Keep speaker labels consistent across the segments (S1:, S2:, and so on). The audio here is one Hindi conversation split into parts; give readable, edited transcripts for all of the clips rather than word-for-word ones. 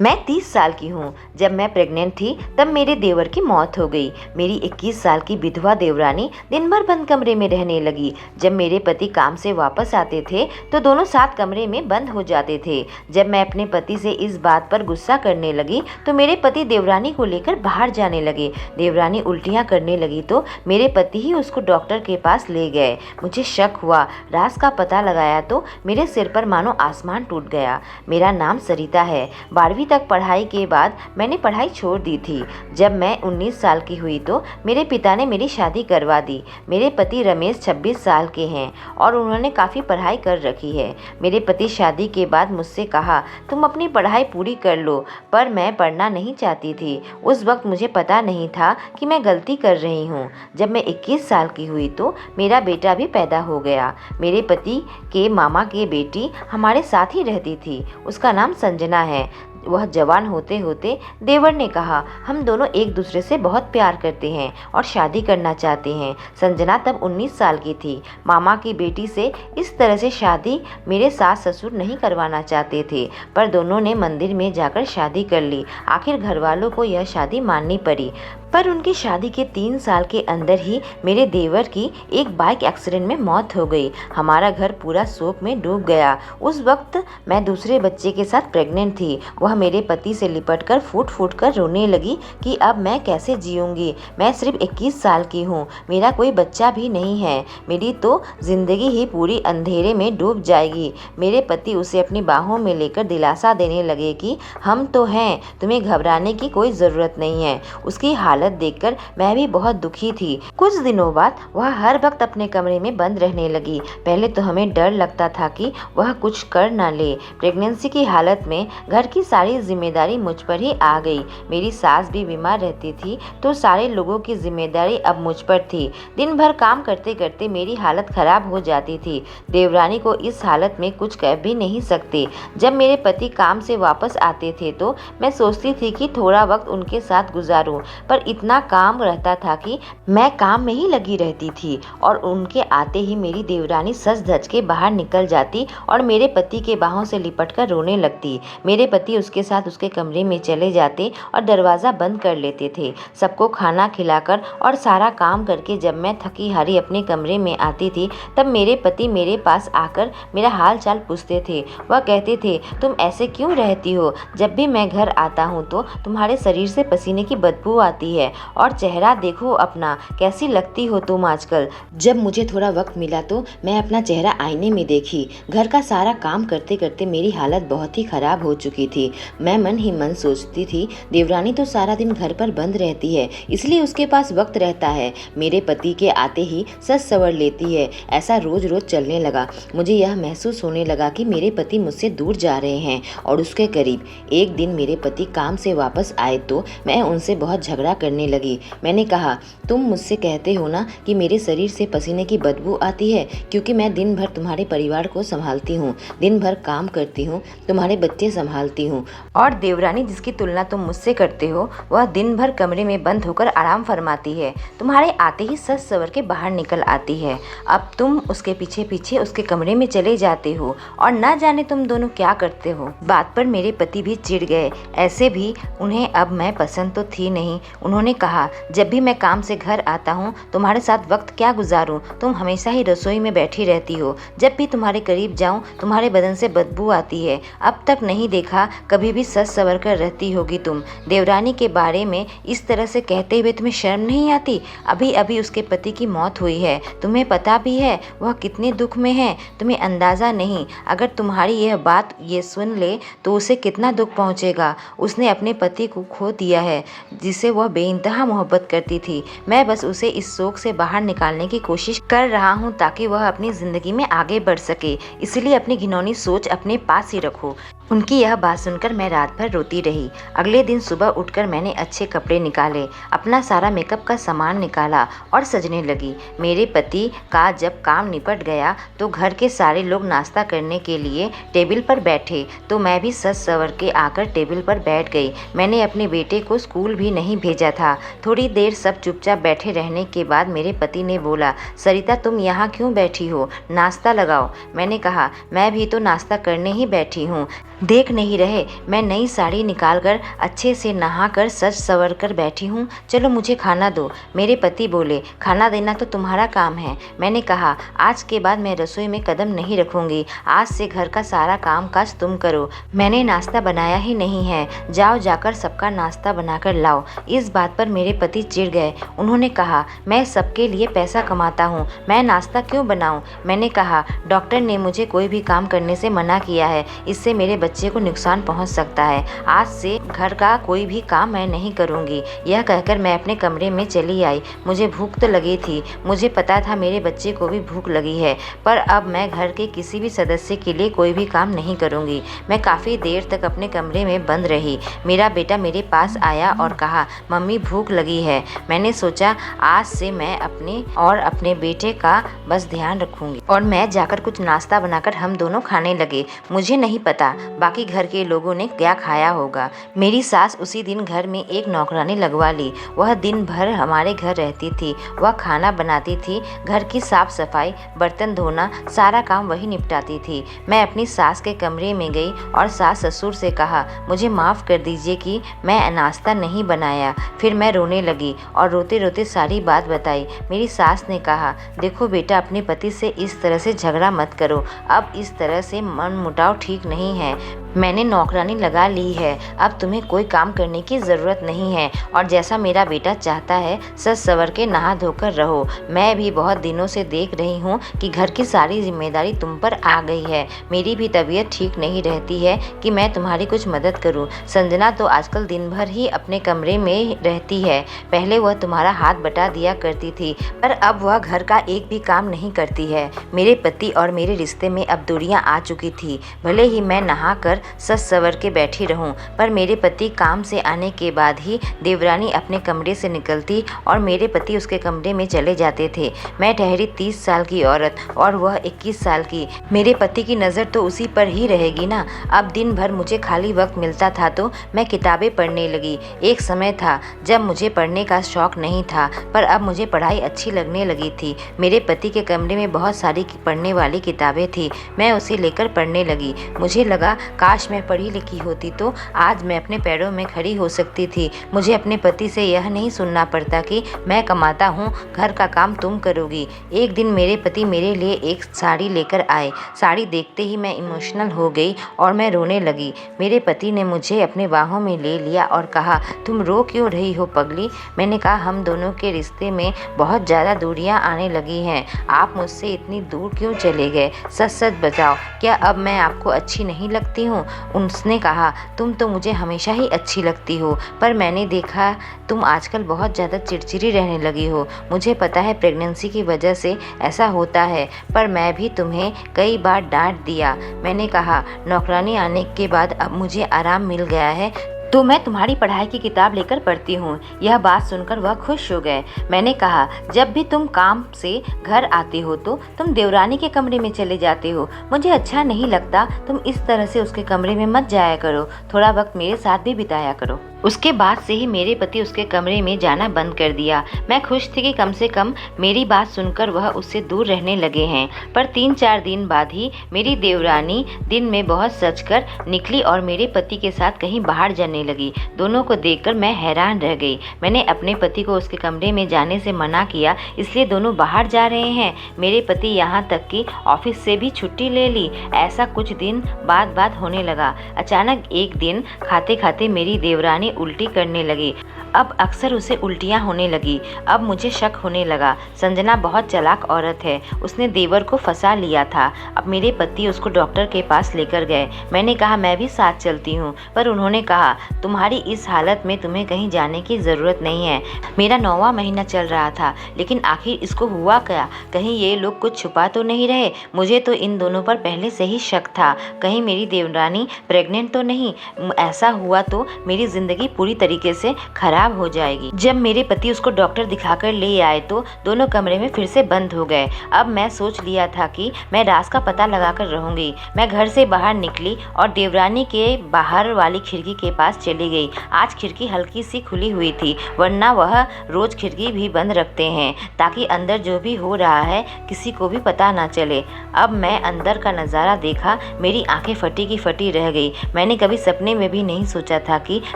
S1: मैं 30 साल की हूँ। जब मैं प्रेग्नेंट थी तब मेरे देवर की मौत हो गई। मेरी 21 साल की विधवा देवरानी दिन भर बंद कमरे में रहने लगी। जब मेरे पति काम से वापस आते थे तो दोनों साथ कमरे में बंद हो जाते थे। जब मैं अपने पति से इस बात पर गुस्सा करने लगी तो मेरे पति देवरानी को लेकर बाहर जाने लगे। देवरानी उल्टियाँ करने लगी तो मेरे पति ही उसको डॉक्टर के पास ले गए। मुझे शक हुआ, राज का पता लगाया तो मेरे सिर पर मानो आसमान टूट गया। मेरा नाम सरिता है। 12वीं तक पढ़ाई के बाद मैंने पढ़ाई छोड़ दी थी। जब मैं 19 साल की हुई तो मेरे पिता ने मेरी शादी करवा दी। मेरे पति रमेश 26 साल के हैं और उन्होंने काफ़ी पढ़ाई कर रखी है। मेरे पति शादी के बाद मुझसे कहा, तुम अपनी पढ़ाई पूरी कर लो, पर मैं पढ़ना नहीं चाहती थी। उस वक्त मुझे पता नहीं था कि मैं गलती कर रही हूँ। जब मैं 21 साल की हुई तो मेरा बेटा भी पैदा हो गया। मेरे पति के मामा की बेटी हमारे साथ ही रहती थी। उसका नाम संजना है। वह जवान होते होते देवर ने कहा, हम दोनों एक दूसरे से बहुत प्यार करते हैं और शादी करना चाहते हैं। संजना तब 19 साल की थी। मामा की बेटी से इस तरह से शादी मेरे सास ससुर नहीं करवाना चाहते थे, पर दोनों ने मंदिर में जाकर शादी कर ली। आखिर घर वालों को यह शादी माननी पड़ी। पर उनकी शादी के 3 साल के अंदर ही मेरे देवर की एक बाइक एक्सीडेंट में मौत हो गई। हमारा घर पूरा शोक में डूब गया। उस वक्त मैं दूसरे बच्चे के साथ प्रेग्नेंट थी। वह मेरे पति से लिपटकर फूट फूट कर रोने लगी कि अब मैं कैसे जीऊँगी। मैं सिर्फ 21 साल की हूँ, मेरा कोई बच्चा भी नहीं है। मेरी तो जिंदगी ही पूरी अंधेरे में डूब जाएगी। मेरे पति उसे अपनी बाहों में लेकर दिलासा देने लगे कि हम तो हैं, तुम्हें घबराने की कोई ज़रूरत नहीं है। उसकी हालत देखकर मैं भी बहुत दुखी थी। कुछ दिनों बाद वह हर वक्त अपने कमरे में बंद रहने लगी। पहले तो हमें डर लगता था कि वह कुछ कर ना ले। प्रेगनेंसी की हालत में घर की सारी जिम्मेदारी मुझ पर ही आ गई। मेरी सास भी बीमार रहती थी तो सारे लोगों की जिम्मेदारी अब मुझ पर थी। दिन भर काम करते करते मेरी हालत खराब हो जाती थी। देवरानी को इस हालत में कुछ कह भी नहीं सकते। जब मेरे पति काम से वापस आते थे तो मैं सोचती थी कि थोड़ा वक्त उनके साथ गुजारूं, पर इतना काम रहता था कि मैं काम में ही लगी रहती थी और उनके आते ही मेरी देवरानी सज धज के बाहर निकल जाती और मेरे पति के बाहों से लिपटकर रोने लगती। मेरे पति उसके साथ उसके कमरे में चले जाते और दरवाज़ा बंद कर लेते थे। सबको खाना खिलाकर और सारा काम करके जब मैं थकी हारी अपने कमरे में आती थी तब मेरे पति मेरे पास आकर मेरा हाल चाल पूछते थे। वह कहते थे, तुम ऐसे क्यों रहती हो? जब भी मैं घर आता हूँ तो तुम्हारे शरीर से पसीने की बदबू आती है और चेहरा देखो अपना, कैसी लगती हो तुम आजकल। जब मुझे थोड़ा वक्त मिला तो मैं अपना चेहरा आईने में देखी। घर का सारा काम करते करते मेरी हालत बहुत ही खराब हो चुकी थी। मैं मन ही मन सोचती थी, देवरानी तो सारा दिन घर पर बंद रहती है, इसलिए उसके पास वक्त रहता है। मेरे पति के आते ही सज सवर लेती है। ऐसा रोज रोज चलने लगा। मुझे यह महसूस होने लगा कि मेरे पति मुझसे दूर जा रहे हैं और उसके करीब। एक दिन मेरे पति काम से वापस आए तो मैं उनसे बहुत झगड़ा करने लगी। मैंने कहा, तुम मुझसे कहते हो ना कि मेरे शरीर से पसीने की बदबू आती है, क्योंकि मैं दिन भर तुम्हारे परिवार को संभालती हूँ, दिन भर काम करती हूँ, तुम्हारे बच्चे संभालती हूँ। और देवरानी जिसकी तुलना तुम मुझसे करते हो वह दिन भर कमरे में बंद होकर आराम फरमाती है, तुम्हारे आते ही सज सवर के बाहर निकल आती है। अब तुम उसके पीछे पीछे उसके कमरे में चले जाते हो और न जाने तुम दोनों क्या करते हो। बात पर मेरे पति भी चिढ़ गए। ऐसे भी उन्हें अब मैं पसंद तो थी नहीं। उन्होंने कहा, जब भी मैं काम से घर आता हूँ तुम्हारे साथ वक्त क्या गुजारूं? तुम हमेशा ही रसोई में बैठी रहती हो। जब भी तुम्हारे करीब जाऊं तुम्हारे बदन से बदबू आती है। अब तक नहीं देखा कभी भी सज सवर कर रहती होगी तुम। देवरानी के बारे में इस तरह से कहते हुए तुम्हें शर्म नहीं आती? अभी अभी उसके पति की मौत हुई है, तुम्हें पता भी है वह कितने दुख में है, तुम्हें अंदाज़ा नहीं। अगर तुम्हारी यह बात ये सुन ले तो उसे कितना दुख पहुँचेगा। उसने अपने पति को खो दिया है जिसे वह बेइंतहा मोहब्बत करती थी। मैं बस उसे इस शोक से बाहर निकालने की कोशिश कर रहा हूँ ताकि वह अपनी ज़िंदगी में आगे बढ़ सके, इसलिए अपनी घिनौनी सोच अपने पास ही रखो। उनकी यह बात सुनकर मैं रात भर रोती रही। अगले दिन सुबह उठकर मैंने अच्छे कपड़े निकाले, अपना सारा मेकअप का सामान निकाला और सजने लगी। मेरे पति का जब काम निपट गया तो घर के सारे लोग नाश्ता करने के लिए टेबल पर बैठे तो मैं भी सज सवर के आकर टेबल पर बैठ गई। मैंने अपने बेटे को स्कूल भी नहीं भेजा था। थोड़ी देर सब चुपचाप बैठे रहने के बाद मेरे पति ने बोला, सरिता तुम यहाँ क्यों बैठी हो, नाश्ता लगाओ। मैंने कहा, मैं भी तो नाश्ता करने ही बैठी हूँ। देख नहीं रहे मैं नई साड़ी निकालकर अच्छे से नहाकर सज संवर कर बैठी हूँ। चलो मुझे खाना दो। मेरे पति बोले, खाना देना तो तुम्हारा काम है। मैंने कहा, आज के बाद मैं रसोई में कदम नहीं रखूंगी। आज से घर का सारा काम काज तुम करो। मैंने नाश्ता बनाया ही नहीं है। जाओ जाकर सबका नाश्ता बनाकर लाओ। इस बात पर मेरे पति चिढ़ गए। उन्होंने कहा, मैं सबके लिए पैसा कमाता हूँ, मैं नाश्ता क्यों बनाऊँ। मैंने कहा, डॉक्टर ने मुझे कोई भी काम करने से मना किया है, इससे मेरे बच्चे को नुकसान पहुंच सकता है। आज से घर का कोई भी काम मैं नहीं करूंगी। यह कहकर मैं अपने कमरे में चली आई। मुझे भूख तो लगी थी। मुझे पता था मेरे बच्चे को भी भूख लगी है, पर अब मैं घर के किसी भी सदस्य के लिए कोई भी काम नहीं करूंगी। मैं काफ़ी देर तक अपने कमरे में बंद रही। मेरा बेटा मेरे पास आया और कहा, मम्मी भूख लगी है। मैंने सोचा आज से मैं अपने और अपने बेटे का बस ध्यान रखूंगी और मैं जाकर कुछ नाश्ता बनाकर हम दोनों खाने लगे। मुझे नहीं पता बाकी घर के लोगों ने क्या खाया होगा। मेरी सास उसी दिन घर में एक नौकरानी लगवा ली। वह दिन भर हमारे घर रहती थी। वह खाना बनाती थी, घर की साफ सफाई, बर्तन धोना, सारा काम वही निपटाती थी। मैं अपनी सास के कमरे में गई और सास ससुर से कहा, मुझे माफ़ कर दीजिए कि मैं नाश्ता नहीं बनाया। फिर मैं रोने लगी और रोते रोते सारी बात बताई। मेरी सास ने कहा, देखो बेटा, अपने पति से इस तरह से झगड़ा मत करो। अब इस तरह से मनमुटाव ठीक नहीं है। मैंने नौकरानी लगा ली है, अब तुम्हें कोई काम करने की ज़रूरत नहीं है और जैसा मेरा बेटा चाहता है सज संवर के नहा धोकर रहो। मैं भी बहुत दिनों से देख रही हूँ कि घर की सारी जिम्मेदारी तुम पर आ गई है। मेरी भी तबीयत ठीक नहीं रहती है कि मैं तुम्हारी कुछ मदद करूँ। संजना तो आजकल दिन भर ही अपने कमरे में रहती है। पहले वह तुम्हारा हाथ बटा दिया करती थी, पर अब वह घर का एक भी काम नहीं करती है। मेरे पति और मेरे रिश्ते में अब दूरियां आ चुकी थी। भले ही मैं नहा कर सज संवर के बैठी रहूं, पर मेरे पति काम से आने के बाद ही देवरानी अपने कमरे से निकलती और मेरे पति उसके कमरे में चले जाते थे। मैं ठहरी 30 साल की औरत और वह 21 साल की। मेरे पति की नज़र तो उसी पर ही रहेगी ना। अब दिन भर मुझे खाली वक्त मिलता था तो मैं किताबें पढ़ने लगी। एक समय था जब मुझे पढ़ने का शौक नहीं था, पर अब मुझे पढ़ाई अच्छी लगने लगी थी। मेरे पति के कमरे में बहुत सारी पढ़ने वाली किताबें थी। मैं उसे लेकर पढ़ने लगी। मुझे लगा काश मैं पढ़ी लिखी होती तो आज मैं अपने पैरों में खड़ी हो सकती थी। मुझे अपने पति से यह नहीं सुनना पड़ता कि मैं कमाता हूँ, घर का काम तुम करोगी। एक दिन मेरे पति मेरे लिए एक साड़ी लेकर आए। साड़ी देखते ही मैं इमोशनल हो गई और मैं रोने लगी। मेरे पति ने मुझे अपने बाहों में ले लिया और कहा, तुम रो क्यों रही हो पगली। मैंने कहा, हम दोनों के रिश्ते में बहुत ज़्यादा दूरियां आने लगी हैं। आप मुझसे इतनी दूर क्यों चले गए। सच सच बताओ, क्या अब मैं आपको अच्छी नहीं लगती हूँ। उसने कहा, तुम तो मुझे हमेशा ही अच्छी लगती हो, पर मैंने देखा तुम आजकल बहुत ज़्यादा चिड़चिड़ी रहने लगी हो। मुझे पता है प्रेगनेंसी की वजह से ऐसा होता है, पर मैं भी तुम्हें कई बार डांट दिया। मैंने कहा, नौकरानी आने के बाद अब मुझे आराम मिल गया है तो मैं तुम्हारी पढ़ाई की किताब लेकर पढ़ती हूँ। यह बात सुनकर वह खुश हो गए। मैंने कहा, जब भी तुम काम से घर आते हो तो तुम देवरानी के कमरे में चले जाते हो। मुझे अच्छा नहीं लगता। तुम इस तरह से उसके कमरे में मत जाया करो। थोड़ा वक्त मेरे साथ भी बिताया करो। उसके बाद से ही मेरे पति उसके कमरे में जाना बंद कर दिया। मैं खुश थी कि कम से कम मेरी बात सुनकर वह उससे दूर रहने लगे हैं। पर 3-4 दिन बाद ही मेरी देवरानी दिन में बहुत सजकर निकली और मेरे पति के साथ कहीं बाहर जाने लगी। दोनों को देखकर मैं हैरान रह गई। मैंने अपने पति को उसके कमरे में जाने से मना किया, इसलिए दोनों बाहर जा रहे हैं। मेरे पति यहाँ तक कि ऑफिस से भी छुट्टी ले ली। ऐसा कुछ दिन बाद होने लगा। अचानक एक दिन खाते खाते मेरी देवरानी उल्टी करने लगी। अब अक्सर उसे उल्टियाँ होने लगी। अब मुझे शक होने लगा। संजना बहुत चालाक औरत है। उसने देवर को फंसा लिया था। अब मेरे पति उसको डॉक्टर के पास लेकर गए। मैंने कहा, मैं भी साथ चलती हूँ, पर उन्होंने कहा, तुम्हारी इस हालत में तुम्हें कहीं जाने की ज़रूरत नहीं है। मेरा 9वां महीना चल रहा था, लेकिन आखिर इसको हुआ क्या। कहीं ये लोग कुछ छुपा तो नहीं रहे। मुझे तो इन दोनों पर पहले से ही शक था। कहीं मेरी देवरानी प्रेग्नेंट तो नहीं। ऐसा हुआ तो मेरी ज़िंदगी पूरी तरीके से खराब खराब हो जाएगी। जब मेरे पति उसको डॉक्टर दिखाकर ले आए तो दोनों कमरे में फिर से बंद हो गए। अब मैं सोच लिया था कि मैं राज का पता लगाकर रहूंगी। मैं घर से बाहर निकली और देवरानी के बाहर वाली खिड़की के पास चली गई। आज खिड़की हल्की सी खुली हुई थी, वरना वह रोज खिड़की भी बंद रखते हैं ताकि अंदर जो भी हो रहा है किसी को भी पता ना चले। अब मैं अंदर का नज़ारा देखा, मेरी आंखें फटी की फटी रह गई। मैंने कभी सपने में भी नहीं सोचा था कि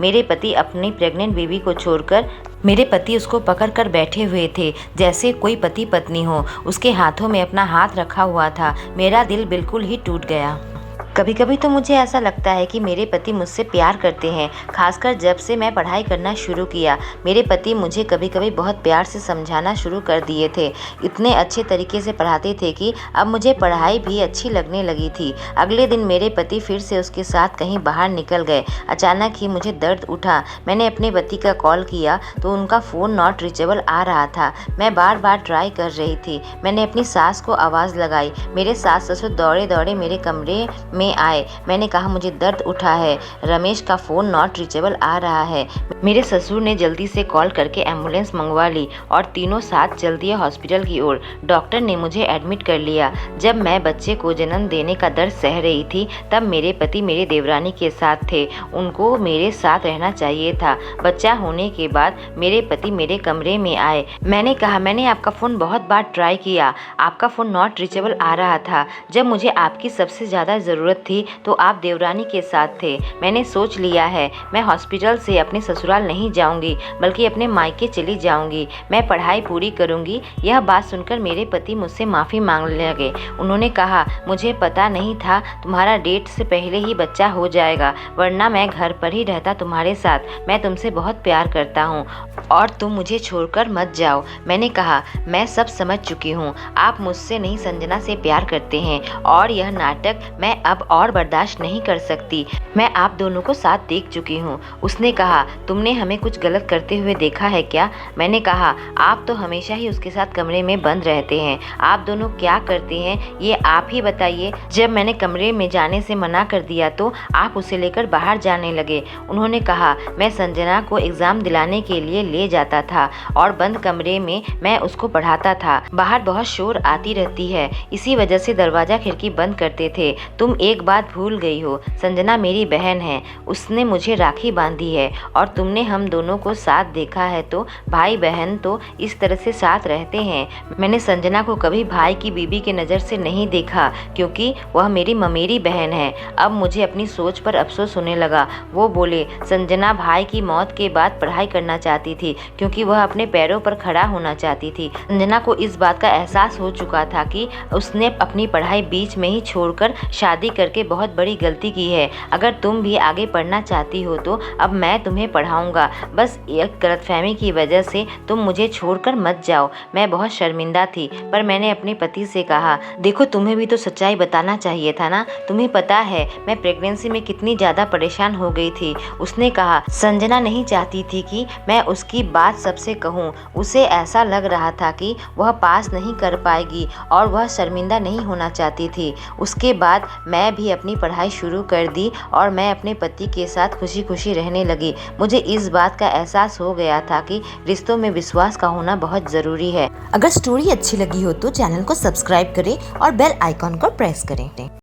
S1: मेरे पति अपनी प्रेग्नेंट बेबी को छोड़कर मेरे पति उसको पकड़ कर बैठे हुए थे जैसे कोई पति पत्नी हो। उसके हाथों में अपना हाथ रखा हुआ था। मेरा दिल बिल्कुल ही टूट गया। कभी कभी तो मुझे ऐसा लगता है कि मेरे पति मुझसे प्यार करते हैं, खासकर जब से मैं पढ़ाई करना शुरू किया। मेरे पति मुझे कभी कभी बहुत प्यार से समझाना शुरू कर दिए थे। इतने अच्छे तरीके से पढ़ाते थे कि अब मुझे पढ़ाई भी अच्छी लगने लगी थी। अगले दिन मेरे पति फिर से उसके साथ कहीं बाहर निकल गए। अचानक ही मुझे दर्द उठा। मैंने अपने पति का कॉल किया तो उनका फ़ोन नॉट रीचेबल आ रहा था। मैं बार बार ट्राई कर रही थी। मैंने अपनी सास को आवाज़ लगाई। मेरे सास ससुर दौड़े दौड़े मेरे कमरे में आए। मैंने कहा मुझे दर्द उठा है, रमेश का फ़ोन नॉट रीचेबल आ रहा है। मेरे ससुर ने जल्दी से कॉल करके एम्बुलेंस मंगवा ली और तीनों साथ चल दिए हॉस्पिटल की ओर। डॉक्टर ने मुझे एडमिट कर लिया। जब मैं बच्चे को जन्म देने का दर्द सह रही थी तब मेरे पति मेरे देवरानी के साथ थे। उनको मेरे साथ रहना चाहिए था। बच्चा होने के बाद मेरे पति मेरे कमरे में आए। मैंने कहा मैंने आपका फ़ोन बहुत बार ट्राई किया, आपका फ़ोन नॉट रीचेबल आ रहा था। जब मुझे आपकी सबसे ज़्यादा ज़रूरत थी तो आप देवरानी के साथ थे। मैंने सोच लिया है मैं हॉस्पिटल से अपने ससुराल नहीं जाऊंगी बल्कि अपने मायके चली जाऊंगी। मैं पढ़ाई पूरी करूंगी। यह बात सुनकर मेरे पति मुझसे माफ़ी मांगने लगे। उन्होंने कहा मुझे पता नहीं था तुम्हारा डेट से पहले ही बच्चा हो जाएगा, वरना मैं घर पर ही रहता तुम्हारे साथ। मैं तुमसे बहुत प्यार करता हूँ और तुम मुझे छोड़कर मत जाओ। मैंने कहा मैं सब समझ चुकी हूँ, आप मुझसे नहीं संजना से प्यार करते हैं और यह नाटक मैं अब और बर्दाश्त नहीं कर सकती। मैं आप दोनों को साथ देख चुकी हूँ। उसने कहा तुमने हमें कुछ गलत करते हुए देखा है क्या? मैंने कहा आप तो हमेशा ही उसके साथ कमरे में बंद रहते हैं, आप दोनों क्या करते हैं ये आप ही बताइए। जब मैंने कमरे में जाने से मना कर दिया तो आप उसे लेकर बाहर जाने लगे। उन्होंने कहा मैं संजना को एग्ज़ाम दिलाने के लिए ले जाता था और बंद कमरे में मैं उसको पढ़ाता था। बाहर बहुत शोर आती रहती है, इसी वजह से दरवाज़ा खिड़की बंद करते थे। तुम एक बात भूल गई हो, संजना मेरी बहन है, उसने मुझे राखी बांधी है और तुमने हम दोनों को साथ देखा है तो भाई बहन तो इस तरह से साथ रहते हैं। मैंने संजना को कभी भाई की बीवी के नज़र से नहीं देखा क्योंकि वह मेरी ममेरी बहन है। अब मुझे अपनी सोच पर अफसोस होने लगा। वो बोले संजना भाई की मौत के बाद पढ़ाई करना चाहती थी क्योंकि वह अपने पैरों पर खड़ा होना चाहती थी। संजना को इस बात का एहसास हो चुका था कि उसने अपनी पढ़ाई बीच में ही छोड़कर शादी करके बहुत बड़ी गलती की है। अगर तुम भी आगे पढ़ना चाहती हो तो अब मैं तुम्हें पढ़ाऊंगा। बस एक गलतफहमी की वजह से तुम मुझे छोड़कर मत जाओ। मैं बहुत शर्मिंदा थी पर मैंने अपने पति से कहा देखो तुम्हें भी तो सच्चाई बताना चाहिए था ना। तुम्हें पता है मैं प्रेगनेंसी में कितनी ज़्यादा परेशान हो गई थी। उसने कहा संजना नहीं चाहती थी कि मैं उसकी बात सबसे कहूँ। उसे ऐसा लग रहा था कि वह पास नहीं कर पाएगी और वह शर्मिंदा नहीं होना चाहती थी। उसके बाद मैं भी अपनी पढ़ाई शुरू कर दी और मैं अपने पति के साथ खुशी खुशी रहने लगी। मुझे इस बात का एहसास हो गया था कि रिश्तों में विश्वास का होना बहुत ज़रूरी है।
S2: अगर स्टोरी अच्छी लगी हो तो चैनल को सब्सक्राइब करें और बेल आइकॉन को प्रेस करें।